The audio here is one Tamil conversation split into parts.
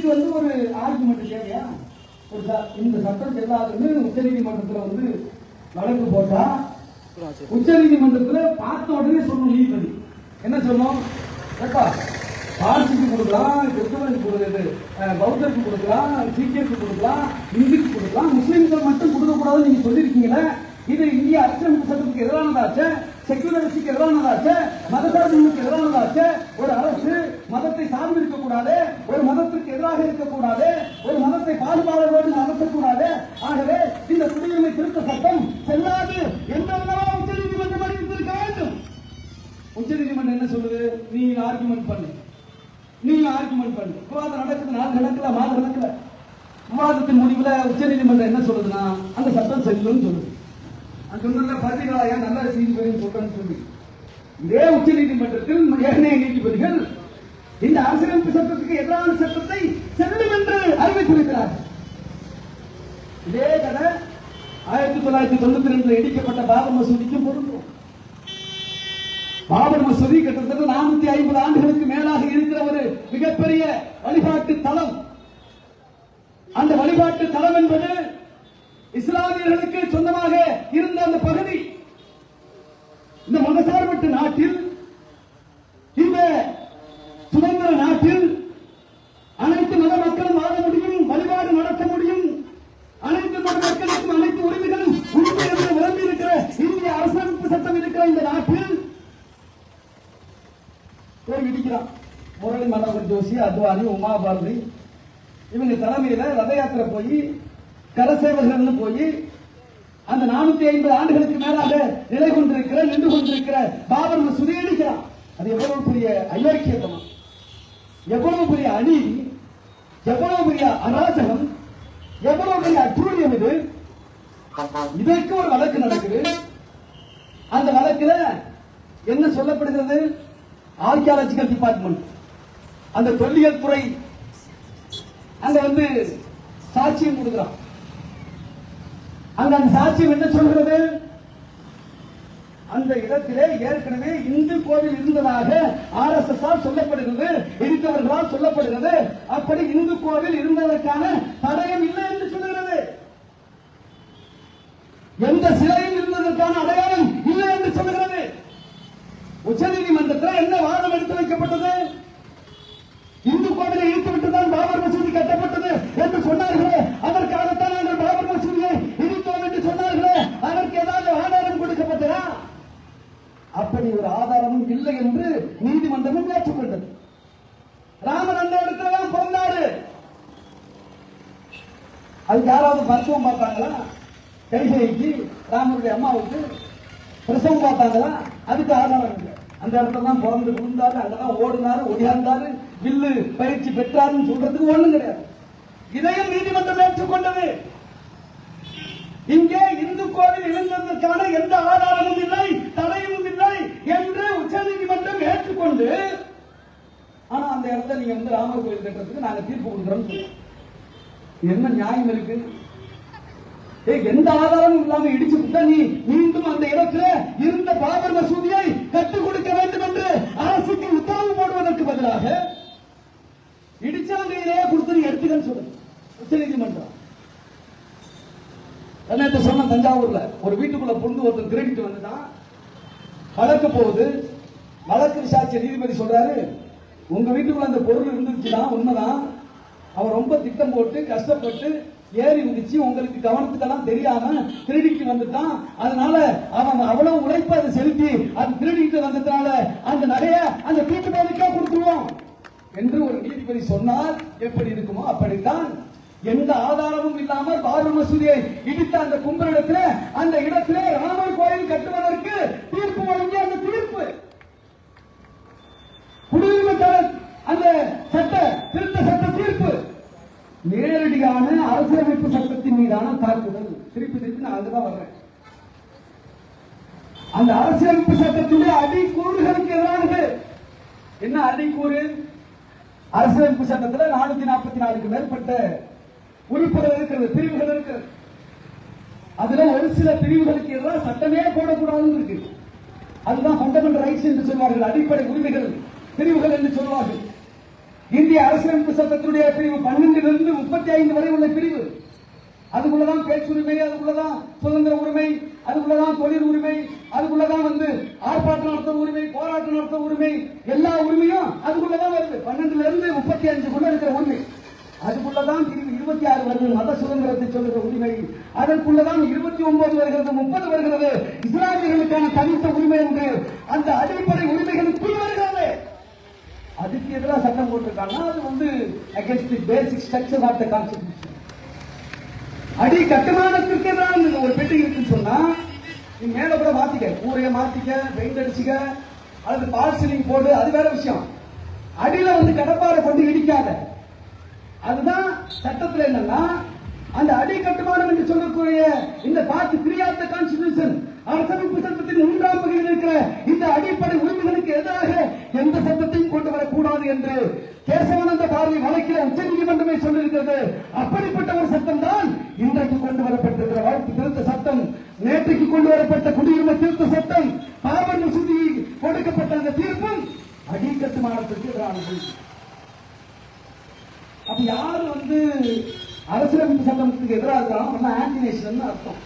இதுக்கு ஒரு ஆர்குமெண்ட் தேவையா? இந்த சட்டம் செல்லாதுன்னு உச்ச நீதிமன்றத்தில் வழக்கு போட்டா உச்ச நீதிமன்றத்தில் பார்த்த உடனே சொல்லணும் நீதிபதி என்ன சொல்லும்? பார்சிக்கு கொடுக்கலாம், கிறிஸ்தவனுக்கு கொடுக்குறது, பௌத்தருக்கு கொடுக்கலாம், சீக்கியருக்கு கொடுக்கலாம், இந்துக்கு கொடுக்கலாம், முஸ்லிம்கள் மட்டும் கொடுக்கக்கூடாதுன்னு நீங்க சொல்லியிருக்கீங்களே. இது இந்திய அரசியலமைப்பு சட்டத்துக்கு எதிரானதாச்சு, செக்குலரிஸ்டுக்கு எதிரானதாச்சு, மதசார்பின்மைக்கு எதிரானதாச்சு. ஒரு அரசு மதத்தை சார்ந்து இருக்கக்கூடாது, ஒரு மதத்திற்கு எதிராக இருக்கக்கூடாது, ஒரு மதத்தை பாதுகாவலோடு நடத்தக்கூடாது. ஆகவே இந்த குடியுரிமை திருத்த சட்டம் செல்லாது என்பதெல்லாம் உச்ச நீதிமன்றம் அறிவித்திருக்க வேண்டும். உச்ச நீதிமன்றம் என்ன சொல்லுது? நீ ஆர்குமெண்ட் பண்ணு, விவாதம் நடக்குது, நாள் நடக்கல, மாதம் நடக்கல. விவாதத்தின் முடிவில் உச்ச நீதிமன்றம் என்ன சொல்லுதுன்னா அந்த சட்டம் செல்லும் சொல்லுது. சொன்ன பார்த்தீங்களா ஏன் நல்ல நீதிபதி சொல்றேன்னு சொல்லி இதே உச்ச நீதிமன்றத்தில் ஏனைய நீதிபதிகள் இந்த அரசியலமைப்பு சட்டத்துக்கு எதிரான சட்டத்தை செல்லும் என்று அறிவித்திருக்கிறார்கள். இதே கதை 1992 இடிக்கப்பட்ட பாபர் மசூதிக்கும் பொருந்தும். பாபர் மசூதி கிட்டத்தட்ட 450 ஆண்டுகளுக்கு மேலாக இருக்கிற ஒரு மிகப்பெரிய வழிபாட்டு தலம். அந்த வழிபாட்டு தலம் என்பது இஸ்லாமியர்களுக்கு சொந்தமாக இருந்த அந்த பகுதி. இந்த மதசார்பற்ற நாட்டில், இந்த சுதந்திர நாட்டில் அனைத்து மத மக்களும் வாழ முடியும், வழிபாடு நடத்த முடியும், அனைத்து மத மக்களுக்கும் அனைத்து உரிமைகளும் உரிமை என்று விளம்பி இருக்கிற இந்திய அரசியலமைப்பு சட்டம் இருக்கிற இந்த நாட்டில் இடிக்கிறான். முரளி மனோகர் ஜோஷி, அத்வானி, உமா பாரதி இவங்க தலைமையில ரத யாத்திரை போய் கரசேவகர்கள் போய் அந்த 450 ஆண்டுகளுக்கு மேலாக நிலை கொண்டிருக்கிற நின்று கொண்டிருக்கிற பாபர் மசூதி இடிக்கிறான். அது எவ்வளவு பெரிய அயோக்கியத்தனம், எவ்வளவு பெரிய அநீதி, எவ்வளவு பெரிய அராஜகம், எவ்வளவு பெரிய அட்டூழியம் இது. இதற்கு ஒரு வழக்கு நடக்குது. அந்த வழக்குல என்ன சொல்லப்படுகிறது? ஆர்கியாலஜிக்கல் டிபார்ட்மெண்ட், அந்த தொல்லியல் துறை அங்க சாட்சியம் கொடுக்கிறான். அந்த சாட்சியம் என்ன சொல்கிறது? அந்த இடத்திலே ஏற்கனவே இந்து கோவில் இருந்ததாக RSS சொல்லப்படுகிறது, இடித்தவர்களால் சொல்லப்படுகிறது. அப்படி இந்து கோவில் இருந்ததற்கான தடயம் இல்லை என்று சொல்லுகிறது. எந்த சிலையும் இருந்ததற்கான அடையாளம் இல்லை என்று சொல்லுகிறது. உச்ச நீதிமன்றத்தில் என்ன வாதம் எடுத்து வைக்கப்பட்டது? இந்து கோவிலை இழுத்துவிட்டுதான் பாபர் மசூதி கட்டப்பட்டது என்று சொன்னார்களே, அதற்காகத்தான் நாங்கள் பாபர் மசூதியை இடித்தோம் என்று சொன்னார்களே, அதற்கு ஏதாவது ஆதாரம் கொடுக்கப்பட்டதா? அப்படி ஒரு ஆதாரமும் இல்லை என்று நீதிமன்றமும் ஏற்றுக்கொண்டது. ராமன் அந்த இடத்துல தான் பிறந்தாரு. அது யாராவது மருத்துவம் பார்த்தாங்களா? கைகைக்கு, ராமருடைய அம்மாவுக்கு பிரசவம் பார்த்தாங்களா? அதுக்கு ஆதாரம் இல்லை. அந்த இடத்துல தான் பிறந்து விழுந்தாரு, அங்கதான் ஓடினாரு, ஒடியாந்தாரு, வில்லு பயிற்சி பெற்றாருன்னு சொல்றதுக்கு ஒண்ணும் கிடையாது. இதையும் நீதிமன்றம் ஏற்றுக்கொண்டது. இங்கே இந்து கோவில் இருந்ததற்கான எந்த ஆதாரமும் இல்லை, தடையும் இல்லை என்று உச்ச நீதிமன்றம் ஏற்றுக்கொண்டு, ஆனா அந்த இடத்துல நீங்க ராமர் கோவில் கட்டுறதுக்கு நாங்க தீர்ப்பு கொடுக்கிறோம் சொல்லுவோம். என்ன நியாயம் இருக்கு? எந்த ஆதாரமும் இல்லாம இடிச்சு விட்டா நீ மீண்டும் அந்த இடத்துல இருந்த பாபர் மசூதியை கட்டுக் கொடுக்க வேண்டும் என்று அரசுக்கு உத்தரவு போடுவதற்கு பதிலாக இடிச்சாங்கையிலே கொடுத்து எடுத்துக்கன்னு சொல்லுங்க உச்ச நீதிமன்றம். சொன்ன தஞ்சாவூர்ல ஒரு வீட்டுக்குள்ள பொண்ணு ஒருத்தர் திருடிட்டு வந்துதான் வழக்கு போகுது. வழக்கு விசாரிச்ச நீதிபதி சொல்றாரு, உங்க வீட்டுக்குள்ள அந்த பொருள் இருந்துச்சுன்னா உண்மைதான், அவன் ரொம்ப திட்டம் போட்டு கஷ்டப்பட்டு ஏறி குதிச்சு உங்களுக்கு கவனத்துக்கெல்லாம் தெரியாம திருடிக்கு வந்துட்டான், அதனால அவன் அவ்வளவு உழைப்பு அதை செலுத்தி அது திருடிட்டு வந்ததுனால அந்த நகைய அந்த வீட்டு பேருக்கே கொடுத்துருவோம் என்று ஒரு நீதிபதி சொன்னால் எப்படி இருக்குமோ அப்படித்தான். எந்த ஆதாரமும் இல்லாமல் பாபர் மசூதியை இடித்த அந்த கும்பலிடத்தில் அந்த இடத்திலே ராமர் கோயில் கட்டுவதற்கு தீர்ப்பு வழங்கிய அந்த தீர்ப்பு குடியுரிமை அந்த சட்ட திருத்த சட்ட தீர்ப்பு நேரடியான அரசியலமைப்பு சட்டத்தின் மீதான தாக்குதல். திருப்பி நான் அதுதான் வர்றேன். அந்த அரசியலமைப்பு சட்டத்தினுடைய அடிக்கூறுகளுக்கு எதிரானது. என்ன அடிக்கூறு? அரசியலமைப்பு சட்டத்தில் 444க்கு மேற்பட்ட உறுப்புகள் இருக்கிறது, பிரிவுகள் இருக்கிறது. அதுல ஒரு சில பிரிவுகளுக்கு எதிராக சட்டமே போடக்கூடாதுன்னு இருக்கு. அதுதான் ஃபண்டமெண்டல் ரைட்ஸ் என்று சொல்வார்கள், அடிப்படை உரிமைகள் பிரிவுகள் என்று சொல்வார்கள். இந்திய அரசியலமைப்பு சட்டத்தினுடைய பிரிவு 12 35 வரை உள்ள பிரிவு. அதுக்குள்ளதான் பேச்சுரிமை, அதுக்குள்ளதான் சுதந்திர உரிமை, அதுக்குள்ளதான் தொழில் உரிமை, அதுக்குள்ளதான் ஆர்ப்பாட்டம் நடத்த உரிமை, போராட்டம் நடத்த உரிமை, எல்லா உரிமையும் அதுக்குள்ளதான் வருது. 12 35 இருக்கிற உரிமை அதுக்குள்ளதான் பிரிவு 26 வருகிறது மத சுதந்திரத்தை சொல்லுகிற உரிமை. அதற்குள்ளதான் 29 வருகிறது, 30 வருகிறது இஸ்லாமியர்களுக்கான தனித்த உரிமை என்று அந்த அடிப்படை உரிமைகளுக்குள் வருகிறது. அதுக்கு எதிராக சட்டம் போட்டிருக்காங்கன்னா அது against the basic structure of the constitution. அடி கட்டுமானத்திற்கு எதிராக ஒரு பெட்டி இருக்குன்னு சொன்னா நீ மேல கூட மாத்திக்க, கூரைய மாத்திக்க, பெயிண்ட் அடிச்சுக்க, அல்லது பால் சீலிங் போடு, அது வேற விஷயம். அடியில கடப்பாறை கொண்டு இடிக்காத. அதுதான் சட்டத்தில் என்னன்னா அந்த அடி கட்டுமானம் என்று சொல்லக்கூடிய இந்த பார்ட் 3 ஆஃப் தி கான்ஸ்டிடியூஷன் அரசமைப்பு சட்டத்தின் 3ஆம் வகையில் இருக்கிற இந்த அடிப்படை உரிமைகளுக்கு எதிராக எந்த சட்டத்தையும் கொண்டு வரக்கூடாது என்று கேசவானந்த பாரதி வழக்கில் உச்சநீதிமன்றமே சொல்லியிருக்கிறது. அப்படிப்பட்ட ஒரு சட்டம் தான் இன்றைக்கு கொண்டு வரப்பட்டிருக்கிற வழக்கு திருத்த சட்டம், நேற்றைக்கு கொண்டு வரப்பட்ட குடியுரிமை திருத்த சட்டம், பாபர் மசூதி கொடுக்கப்பட்ட அந்த தீர்ப்பும் அடி கட்டுமானத்திற்கு எதிரானது. அப்ப யாரு அரசியலமைப்பு சட்டத்துக்கு எதிராக இருக்கிறாங்க ஆன்டி நேஷனல் அர்த்தம்.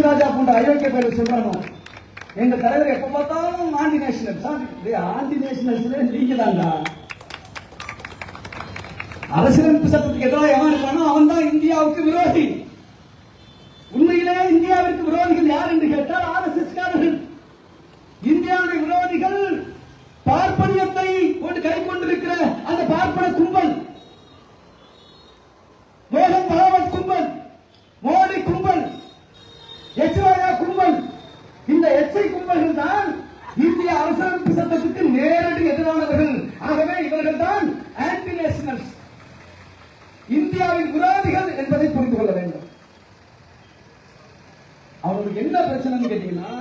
ராஜா போன்ற அயோக்கிய பேர் சொல்றாங்க எங்க தலைவர் எப்ப பார்த்தாலும் ஆன்டி நேஷனல். ஆன்டி நேஷனல் நீங்க தாங்க. அரசியலமைப்பு சட்டத்துக்கு எதிராக எவன் இருக்கானோ அவன் தான் இந்தியாவுக்கு விரோதி. உண்மையிலே இந்தியாவிற்கு விரோதிகள் யார் என்று கேட்டால் RSS காரர்கள். இந்தியாவுடைய விரோதிகள் பார்ப்பனியத்தை கை கொண்டிருக்கிற அந்த பார்ப்பன கும்பல், மோகன் பகவத் கும்பல், மோடி கும்பல், எச்வாயா கும்பல், இந்த எச்ஐ கும்பல்கள் தான் இந்திய அரசியலமைப்பு சட்டத்துக்கு நேரடி எதிரானவர்கள். ஆகவே இவர்கள் தான் ஆன்டி நேஷனல்ஸ், இந்தியாவின் விரோதிகள் என்பதை புரிந்து கொள்ள வேண்டும். அவங்களுக்கு என்ன பிரச்சனைன்னு கேட்டீங்கன்னா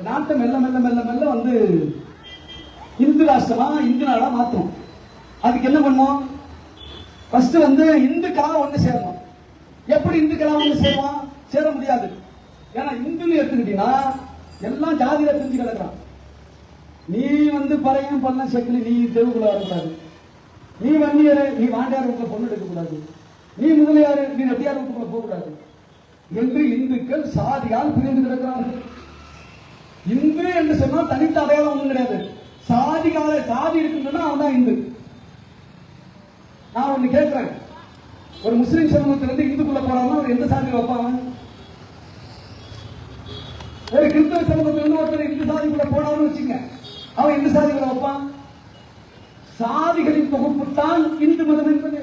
நாட்டை மெல்ல மெல்ல மெல்ல மெல்ல இந்து ராஷ்டிரமா இந்து நாடா மாத்தணும். அதுக்கு என்ன பண்ணும்? ஃபர்ஸ்ட் இந்துக்களா ஒண்ணு சேரணும். எப்படி இந்துக்களா ஒண்ணு சேருவான்? சேர முடியாது. ஏன்னா இந்துன்னு எடுத்துக்கிட்டீங்கன்னா எல்லாம் ஜாதியில பிரிஞ்சு கிடக்குறான். நீ பறையன் பண்ண செக்கில் நீ தெருவுக்குள்ள வரக்கூடாது, நீ வன்னியரு நீ வாண்டியார் வீட்டுல பொண்ணு எடுக்க கூடாது, நீ முதலியாரு நீ ரெட்டியார் வீட்டுக்குள்ள போக கூடாது என்று இந்துக்கள் சாதியால் பிரிந்து கிடக்கிறார்கள். இந்து என்று சொன்னா தனித்த அடையாளம் ஒன்றும் கிடையாது. சாதி இருக்குன்னா அவன் தான் இந்து. நான் ஒண்ணு கேட்கிறேன், ஒரு முஸ்லிம் சமூகத்திலிருந்து இந்துக்குள்ள போறான்னா அவர் எந்த சாதி வைப்பாங்க? ஒரு கிறிஸ்தவ சமூகத்திலிருந்து ஒருத்தர் இந்து சாதிக்குள்ள போனான்னு வச்சுங்க, அவன் எந்த சாதிக்குள்ள வைப்பான்? சாதிகளின் தொகுப்புத்தான் இந்து மதம் என்பது.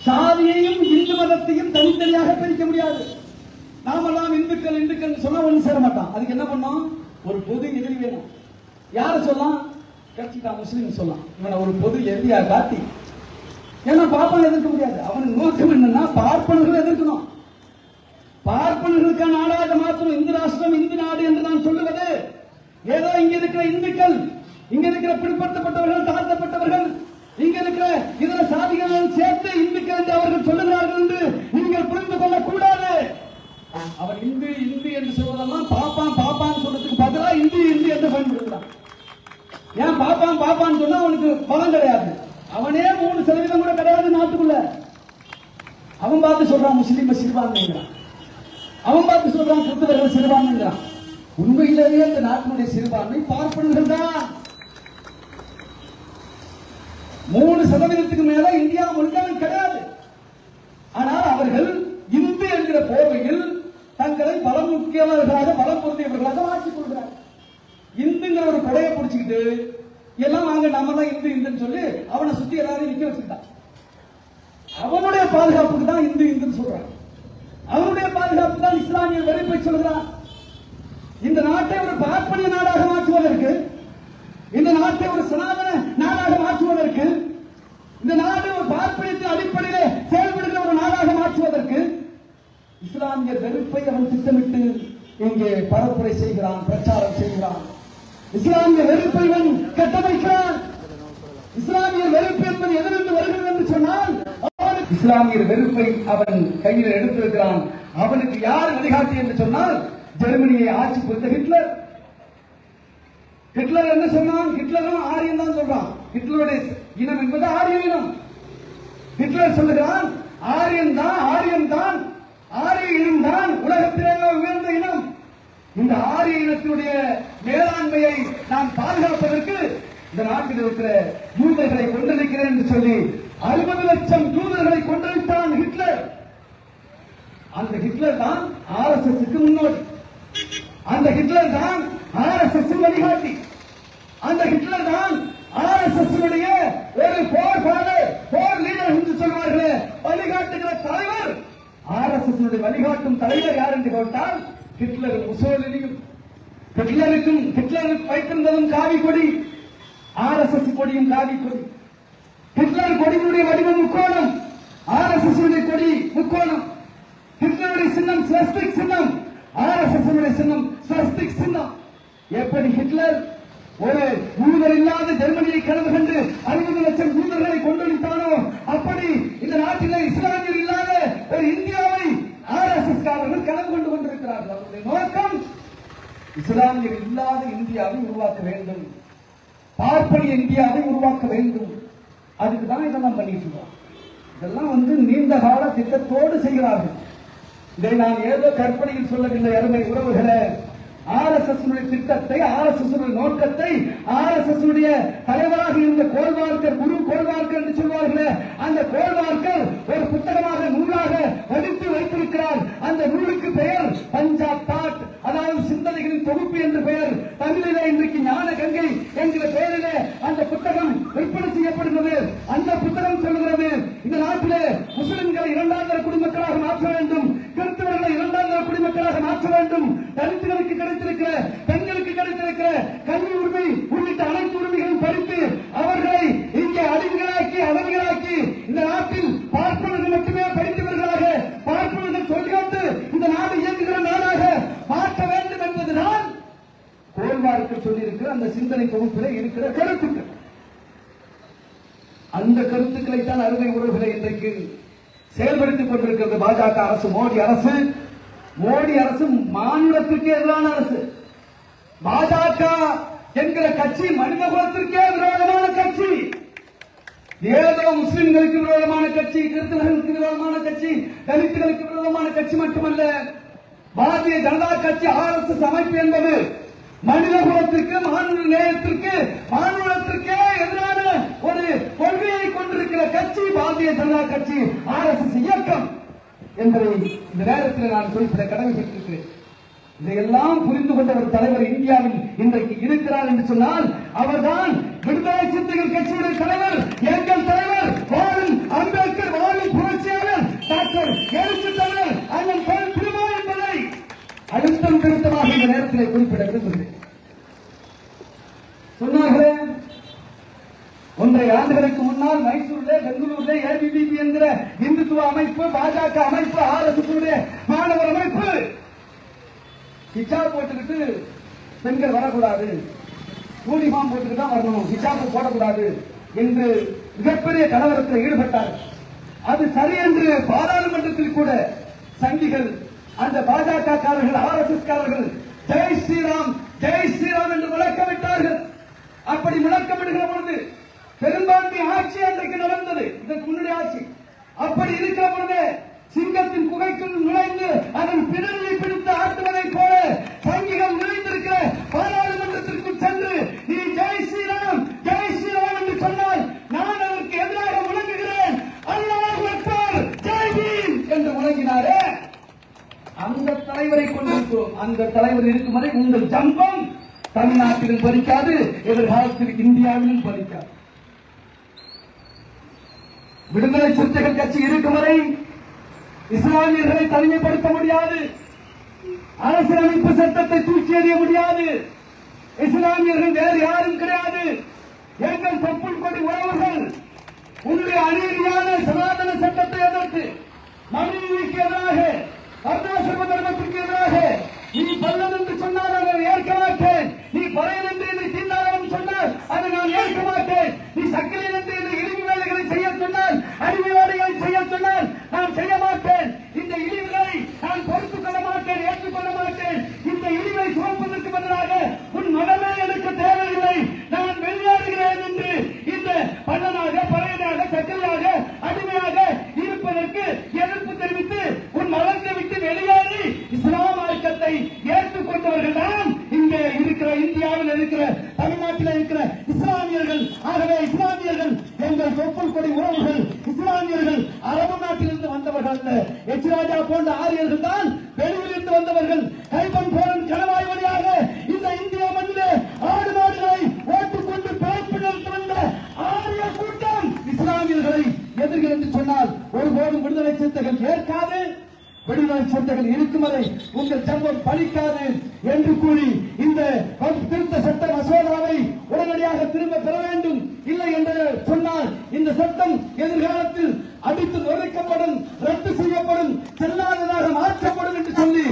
சாதியையும் இந்து மதத்தையும் தனித்தனியாக பிரிக்க முடியாது. நாமெல்லாம் இந்துக்கள் இந்துக்கள் சொன்னா ஒண்ணு சேர மாட்டான். அதுக்கு என்ன பண்ணோம்? ஒரு பொது எதிரி வேணும். யார சொல்லலாம்? கட்சிக்கா முஸ்லீம் சொல்லலாம். இவனை ஒரு பொது எதிரியா காட்டி, ஏன்னா பார்ப்பன எதிர்க்க முடியாது. அவனுக்கு நோக்கம் என்னன்னா பார்ப்பனர்கள் எதிர்க்கணும், பார்ப்பனர்களுக்கான நாடாக மாற்றணும். இந்து ராஷ்டிரம் இந்து நாடு என்று நான் சொல்லுவது ஏதோ இங்க இருக்கிற இந்துக்கள், இங்க இருக்கிற பிற்படுத்தப்பட்டவர்கள், தாழ்த்தப்பட்டவர்கள், இங்க இருக்கிற இதர சாதிகள் சேர்த்து இந்துக்கள் என்று அவர்கள் சொல்லுகிறார்கள் என்று நீங்கள் புரிந்து கொள்ளக்கூடாது. அவன் இந்து இந்து என்று சொல்வதெல்லாம் பாப்பான்னு சொல்றதுக்கு பதிலாக இந்து இந்து என்று பயன்படுத்துறான். ஏன் பாப்பான்னு சொன்னா அவனுக்கு பலம் கிடையாது. அவனே 3% கூட கிடையாது நாட்டுக்குள்ள. அவன் பார்த்து சொல்றான் முஸ்லீம் சிறுபான்மைங்கிறான், அவன் பார்த்து சொல்றான் கிறிஸ்தவர்கள் சிறுபான்மைங்கிறான். உண்மையிலேயே இந்த நாட்டினுடைய சிறுபான்மை பார்ப்பனர்கள் தான். 3% மேல இந்தியா முழுவதும் கிடையாது. ஆனால் அவர்கள் இந்து என்கிற போர்வையில் தங்களை பலம் முக்கியவர்களாக பலம் பொருந்தியவர்களாக மாற்றிக் கொள்கிறார். இந்துங்கிற ஒரு கொடையை பிடிச்சிக்கிட்டு எல்லாம் வாங்க நம்ம தான் இந்து இந்துன்னு சொல்லி அவனை சுத்தி எல்லாரையும் நிக்க வச்சுக்கிட்டான். அவனுடைய பாதுகாப்புக்கு தான் இந்து இந்துன்னு சொல்றான். அவனுடைய பாதுகாப்பு தான் இஸ்லாமிய வெறுப்பை சொல்கிறான். இந்த நாட்டை ஒரு பார்ப்பனிய நாடாக மாற்றுவதற்கு, இந்த நாட்டை ஒரு சனாதன நாடாக மாற்றுவதற்கு, இந்த நாடு ஒரு பார்ப்பனியத்தின் அடிப்படையில் செயல்படுகிற ஒரு நாடாக மாற்றுவதற்கு இஸ்லாமிய வெறுப்பை அவன் திட்டமிட்டு இங்கே பரப்புரை செய்கிறான், பிரச்சாரம் செய்கிறான். இஸ்லாமிய வெறுப்பை அவன் கட்டமைக்கிறான். இஸ்லாமிய வெறுப்பு என்பது எதிர்த்து வருகிறது என்று சொன்னால் இஸ்லாமிய வெறுப்பை அவன் கையில் எடுத்திருக்கிறான். அவனுக்கு யார் வழிகாட்டி என்று சொன்னால் ஜெர்மனியை ஆட்சி புரிந்த ஹிட்லர். ஹிட்லர் என்ன சொன்னான்? ஹிட்லரும் ஆரியன் தான் சொல்றான். ஹிட்லருடைய இனம் என்பது ஆரிய இனம். ஹிட்லர் சொல்லுகிறான் ஆரியன் தான், ஆரியன் தான், ஆரிய இனம் தான் உலகத்திலேயே உயர்ந்த இனம். இந்த ஆரிய இனத்தினுடைய மேலாண்மையை நான் பாதுகாப்பதற்கு இந்த நாட்டில் இருக்கிற யூதர்களை கொண்டிருக்கிறேன் என்று சொல்லி 60 லட்சம் யூதர்களை கொண்டிருத்தான் ஹிட்லர். அந்த ஹிட்லர் தான் RSS முன்னோடி. அந்த ஹிட்லர் தான் RSS வழிகாட்டி. அந்த ஹிட்லர் தான் RSS ஒரு போர் லீடர் என்று சொல்வார்களே, வழிகாட்டுகிற தலைவர். RSS வழிகாட்டும் தலைவர் யார் என்று கேட்டால் ஹிட்லர், முசோலினியும். ஹிட்லருக்கு வைத்திருந்ததும் காவி கொடி, RSS கொடியும் காவி கொடி. ஹிட்லர் கொடியினுடைய வடிவம் முக்கோணம், RSS கொடி முக்கோணம். ஹிட்லருடைய சின்னம் ஸ்வஸ்திக் சின்னம், RSS சின்னம் ஸ்வஸ்திக் சின்னம். எப்படி ஹிட்லர் ஒரு யூதர் இல்லாத ஜெர்மனியை கனவு கண்டு 60 லட்சம் யூதர்களை கொண்டொழித்தானோ, அப்படி இந்த நாட்டிலே இஸ்லாமியர் இல்லாத ஒரு இந்தியாவை RSS காரர்கள் கனவு கொண்டு கொண்டிருக்கிறார்கள். அவருடைய நோக்கம் இஸ்லாமியர் இல்லாத இந்தியாவை உருவாக்க வேண்டும், பார்ப்பனிய இந்தியாவை உருவாக்க வேண்டும். அதுக்கு தான் இதெல்லாம் பண்ணிட்டு இருக்கோம். இதெல்லாம் நீண்ட கால திட்டத்தோடு செய்கிறார்கள். இதை நான் ஏதோ கற்பனையில் சொல்லவில்லை அருமை உறவுகளே. RSS திட்டத்தை, RSS நோக்கத்தை, RSS தலைவராக இருந்த கோல்வார்க்கர், குரு கோல்வார்க்கர் என்று சொல்வார்களே, அந்த கோல்வார்க்கர் ஒரு புத்தகமாக நூலாக வடித்து வைத்திருக்கிறார். அந்த நூலுக்கு பெயர் பஞ்சாப் தாட், அதாவது சிந்தனைகளின் தொகுப்பு என்று பெயர். தமிழிலே இன்றைக்கு ஞான கங்கை என்கிற பெயரிலே அந்த புத்தகம் விற்பனை செய்யப்படுகிறது. அந்த புத்தகம் சொல்கிறது, இந்த நாட்டிலே முஸ்லிம்களை 2ஆம் தர குடிமக்களாக மாற்ற வேண்டும், கிறிஸ்தவர்களை 2ஆம் தர குடிமக்களாக மாற்ற வேண்டும், தலித்துகளுக்கு கிடைத்திருக்கிற, பெண்களுக்கு கிடைத்திருக்கிற கல்வி உரிமை உள்ளிட்ட அனைத்து உரிமைகளும் பறித்து அவர்களை இங்கே அடிமைகளாக்கி அகதிகளாக்கி இந்த நாட்டில் பார்ப்பவர்கள் மட்டுமே படித்தவர்களாக, பார்ப்பவர்கள் சொல்லிக்கொண்டு இந்த நாடு இயங்குகிற நாடாக மாற்ற வேண்டும் என்பதுதான் கோல்வார்க்கர் சொல்லியிருக்கிற அந்த சிந்தனை தொகுப்பில் இருக்கிற கருத்துக்கள். அந்த கருத்துக்களை தான் அருமை உறவுகளை இன்றைக்கு செயல்படுத்திக் கொண்டிருக்கிறது பாஜக அரசு, மோடி அரசு. மோடி அரசு மாநிலத்திற்கே எதிரான அரசு. பாஜக என்கிற கட்சி மனித குலத்திற்கே விரோதமான கட்சி. ஏதோ முஸ்லிம்களுக்கு விரோதமான கட்சி, கிறிஸ்தவர்களுக்கு விரோதமான கட்சி, தலித்துகளுக்கு விரோதமான கட்சி மட்டுமல்ல. பாரதிய ஜனதா கட்சி RSS அமைப்பு என்பது மனித குலத்திற்கு, மாநில நேயத்திற்கு, மாநிலத்திற்கே எதிரான ஒரு கொள்கையை கொண்டிருக்கிற கட்சி பாரதிய ஜனதா கட்சி, RSS இயக்கம் என்பதை இந்த நேரத்தில் நான் குறிப்பிட கடமைப்பட்டிருக்கிறேன். இதையெல்லாம் புரிந்து கொண்ட ஒரு தலைவர் இந்தியாவில் இன்றைக்கு இருக்கிறார் என்று சொன்னால் அவர்தான் விடுதலை சிறுத்தைகள் கட்சியுடைய தலைவர், எங்கள் தலைவர் வாழும் அம்பேத்கர், வாழும் புரட்சியாளர் டாக்டர் எழுத்துத்தலைவர் அண்ணன் திருமா என்பதை அழுத்தம் திருத்தமாக இந்த நேரத்தில் குறிப்பிட விரும்புகிறேன். சொன்னார்களே, 1.5 ஆண்டுகளுக்கு முன்னால் மைசூரிலே, பெங்களூரிலே ABVP என்கிற இந்துத்துவ அமைப்பு, பாஜக அமைப்பு, RSS மாணவர் அமைப்பு ஹிஜாப் போட்டுக்கிட்டு பெண்கள் வரக்கூடாது, யூனிஃபார்ம் போட்டுக்கிட்டு தான் வரணும், ஹிஜாப் போடக்கூடாது என்று மிகப்பெரிய கலவரத்தில் ஈடுபட்டார். அது சரி என்று பாராளுமன்றத்தில் கூட சங்கிகள், அந்த பாஜக காரர்கள், RSS காரர்கள் ஜெய் ஸ்ரீராம், ஜெய் ஸ்ரீராம் என்று முழக்கமிட்டார்கள். அப்படி முழக்கமிடுகிற பொழுது பெரும்பான்மை ஆட்சி அன்றைக்கு நடந்தது, இதற்கு முன்னாடி ஆட்சி. அப்படி இருக்கிற பொழுது சிங்கத்தின் குகைக்குள் நுழைந்து அதன் பிடரியை பிடித்து ஆட்டுவதை போல சங்கிகள் நுழைந்திருக்கிற பாராளுமன்றத்திற்குள் சென்று நீ ஜெய் ஸ்ரீராம், ஜெய் ஸ்ரீராம் என்று சொன்னால் நான் அதற்கு எதிராக முழங்குகிறேன், அல்லாஹ் அக்பர், ஜெய் பீம் என்று முழங்கினாரே, அந்த தலைவரை கொண்டிருக்கிறோம். அந்த தலைவர் இருக்கும் வரை உங்கள் ஜம்பம் தமிழ்நாட்டிலும் பலிக்காது, எதிர்காலத்தில் இந்தியாவிலும் பலிக்காது. விடுதலை சிறுத்தைகள் கட்சி இருக்கும் வரை இஸ்லாமியர்களை தனிமைப்படுத்த முடியாது, அரசியலமைப்பு சட்டத்தை தூக்கி எறிய முடியாது. இஸ்லாமியர்கள் வேறு யாரும் கிடையாது. எங்கள் தொப்புள் கொடி உறவுகள். உன்னுடைய அநீதியான சனாதன சட்டத்தை எதிர்த்து, மனிதனுக்கு எதிராக, வர்ணாசிரம தர்மத்திற்கு எதிராக நீ பல்லன் என்று சொன்னால் அதை ஏற்க மாட்டேன், நீ பறையன் என்று என்னை தீண்டாதவன் சொன்னால் அதை நான் ஏற்க மாட்டேன், நீ சக்கிலியன் என்று என்னை இழிவு வேலைகளை செய்ய சொன்னால், அடிமை வேலைகளை செய்ய சொன்னால் நான் செய்ய மாட்டேன். இந்த இழிவுகளை நான் பொறுத்துக் கொள்ள மாட்டேன், ஏற்றுக்கொள்ள மாட்டேன். இந்த இழிவை சுமப்பதற்கு பதிலாக உன் மனமே எனக்கு தேவையில்லை, நான் வெளியேறுகிறேன் என்று இந்த நாட்டுக்கொடி உறவுகள் இஸ்லாமியர்கள் அரபு நாட்டிலிருந்து வந்தவர்கள் அல்ல. எச் ராஜா போன்ற ஆரியர்கள் தான் வெளியிலிருந்து வந்தவர்கள். கைபன் போரன் கணவாய் வழியாக இந்த இந்திய மண்ணிலே ஆடு மாடுகளை ஓட்டுக்கொண்டு பிழைப்பு நடத்தி வந்த ஆரிய கூட்டம் இஸ்லாமியர்களை எதிர்கள் என்று சொன்னால் ஒருபோதும் விடுதலை சிறுத்தைகள் ஏற்காது. விடுதலை சிறுத்தைகள் இருக்கும் வரை உங்கள் ஜன்மம் பலிக்காது என்று கூறி இந்த திருத்த சட்ட மசோதாவை உடனடியாக திரும்ப பெற வேண்டும். இல்லை என்று சொன்னால் இந்த சட்டம் எதிர்காலத்தில் அடித்து நுழைக்கப்படும், ரத்து செய்யப்படும், செல்லாததாக மாற்றப்படும் என்று சொல்லி